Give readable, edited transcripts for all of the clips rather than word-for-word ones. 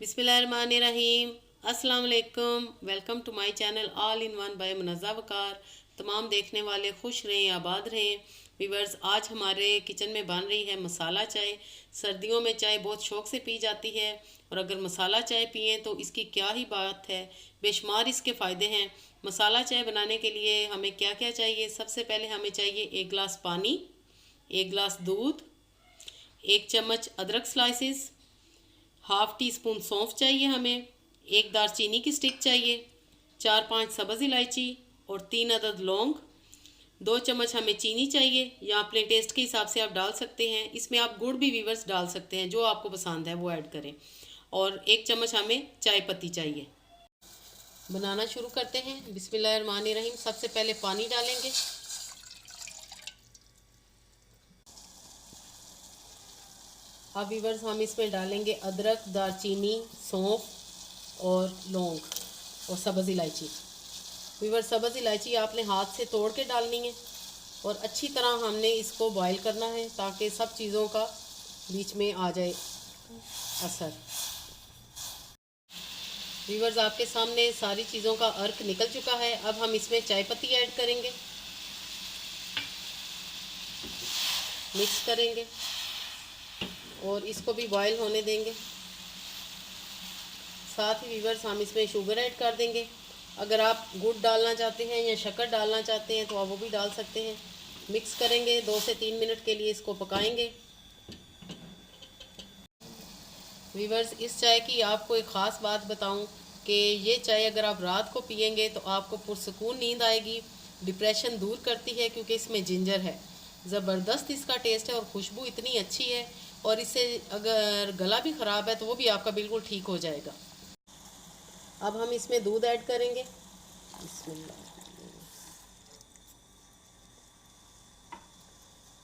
बिस्मिल्लाहिर्रहमानिर्रहीम। अस्सलाम वालेकुम। Welcome to my channel all in one by Munazza Waqar. तमाम देखने वाले खुश रहें, आबाद रहें। व्यूअर्स, आज हमारे किचन में बन रही है मसाला चाय। सर्दियों में चाय बहुत शौक़ से पी जाती है और अगर मसाला चाय पिएँ तो इसकी क्या ही बात है, बेशुमार इसके फ़ायदे हैं। मसाला चाय बनाने के लिए हमें क्या क्या चाहिए? सबसे पहले हमें चाहिए 1 गिलास पानी, 1 गिलास दूध, 1 चम्मच अदरक स्लाइसेस, हाफ़ टी स्पून सौंफ चाहिए हमें, 1 दालचीनी की स्टिक चाहिए, 4-5 सब्ज़ इलायची और 3 अदद लौंग, 2 चम्मच हमें चीनी चाहिए या अपने टेस्ट के हिसाब से आप डाल सकते हैं। इसमें आप गुड़ भी व्यूअर्स डाल सकते हैं, जो आपको पसंद है वो ऐड करें। और 1 चम्मच हमें चाय पत्ती चाहिए। बनाना शुरू करते हैं। बिस्मिल्लाहिर्रहमानिर्रहीम। सबसे पहले पानी डालेंगे। अब व्यूअर्स, हम इसमें डालेंगे अदरक, दालचीनी, सौंफ और लौंग और सब्ज़ इलायची। व्यूअर्स, सब्ज़ इलायची आपने हाथ से तोड़ के डालनी है और अच्छी तरह हमने इसको बॉईल करना है ताकि सब चीज़ों का बीच में आ जाए असर। व्यूअर्स, आपके सामने सारी चीज़ों का अर्क निकल चुका है। अब हम इसमें चाय पत्ती ऐड करेंगे, मिक्स करेंगे और इसको भी बॉईल होने देंगे। साथ ही व्यूअर्स, हम इसमें शुगर ऐड कर देंगे। अगर आप गुड़ डालना चाहते हैं या शक्कर डालना चाहते हैं तो आप वो भी डाल सकते हैं। मिक्स करेंगे, 2 से 3 मिनट के लिए इसको पकाएंगे। व्यूअर्स, इस चाय की आपको एक ख़ास बात बताऊं कि ये चाय अगर आप रात को पियेंगे तो आपको पुरसकून नींद आएगी। डिप्रेशन दूर करती है क्योंकि इसमें जिंजर है। ज़बरदस्त इसका टेस्ट है और खुशबू इतनी अच्छी है। और इससे अगर गला भी ख़राब है तो वो भी आपका बिल्कुल ठीक हो जाएगा। अब हम इसमें दूध ऐड करेंगे।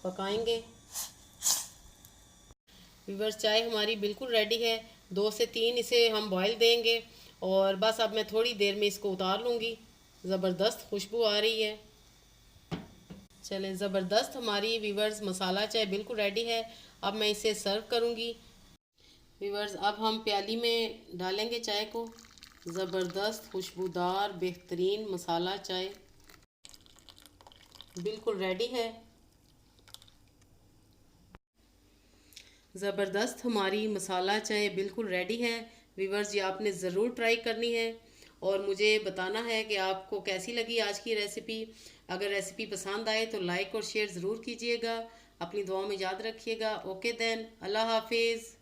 पकाएंगे। व्यूअर्स, चाय हमारी बिल्कुल रेडी है। 2 से 3 इसे हम बॉईल देंगे और बस अब मैं थोड़ी देर में इसको उतार लूँगी। ज़बरदस्त खुशबू आ रही है। चलें, ज़बरदस्त हमारी व्यूअर्स मसाला चाय बिल्कुल रेडी है। अब मैं इसे सर्व करूँगी। व्यूअर्स, अब हम प्याली में डालेंगे चाय को। ज़बरदस्त खुशबूदार बेहतरीन मसाला चाय बिल्कुल रेडी है। ज़बरदस्त हमारी मसाला चाय बिल्कुल रेडी है। व्यूअर्स, ये आपने ज़रूर ट्राई करनी है और मुझे बताना है कि आपको कैसी लगी आज की रेसिपी। अगर रेसिपी पसंद आए तो लाइक और शेयर ज़रूर कीजिएगा। अपनी दुआओं में याद रखिएगा। ओके देन, अल्लाह हाफिज़।